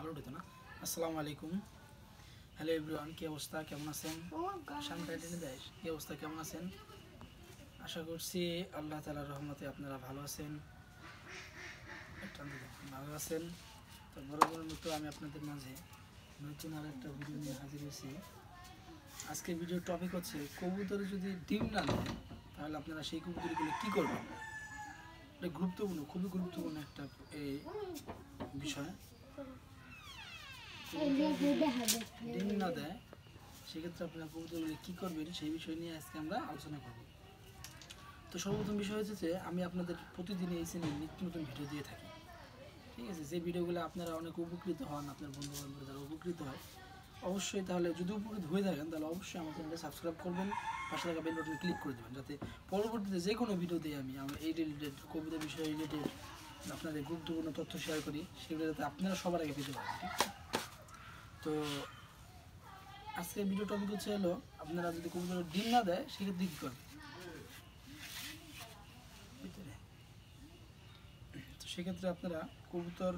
Upload হতো না। আসসালামু আলাইকুম, হ্যালো এভরিওয়ান, কী অবস্থা, কেমন আছেন? কী অবস্থা, কেমন আছেন? আশা করছি আল্লাহ তাআলার রহমতে আপনারা ভালো আছেন। তো বরাবরের মতো আমি আপনাদের মাঝে নতুন আর একটা ভিডিও নিয়ে হাজির হয়েছি। আজকে ভিডিওর টপিক হচ্ছে কবুতরে যদি ডিম না দেয় তাহলে আপনারা সেই কবুতরগুলো কী করবেন। এটা গুরুত্বপূর্ণ, খুবই গুরুত্বপূর্ণ একটা বিষয়। ডিম না দেয় সেক্ষেত্রে আপনারা কবুতরগুলো কী করবেন সেই বিষয় নিয়ে আজকে আমরা আলোচনা করব। তো সর্বপ্রথম বিষয় হচ্ছে যে আমি আপনাদের প্রতিদিন এই চ্যানেলে নিত্য নতুন ভিডিও দিয়ে থাকি, ঠিক আছে? যে ভিডিওগুলো আপনারা অনেক উপকৃত হন, আপনার বন্ধু বান্ধব যারা উপকৃত হয়, অবশ্যই তাহলে যদি উপকৃত হয়ে থাকেন তাহলে অবশ্যই আমার চ্যানেলটা সাবস্ক্রাইব করবেন, পাশে থাকা বেল বাটনে ক্লিক করে দেবেন, যাতে পরবর্তীতে যে কোনো ভিডিও দিয়ে আমি আমার এই রিলেটেড কবিতা বিষয় রিলেটেড আপনাদের গুরুত্বপূর্ণ তথ্য শেয়ার করি, সেগুলো যাতে আপনারা সবার আগে পেতে পারেন। ঠিক আছে? তো আজকে ভিডিও টপিক হচ্ছে হলো আপনারা যদি কবুতরের ডিম না দেয় সেক্ষেত্রে কী করবেন। তো সেক্ষেত্রে আপনারা কবুতর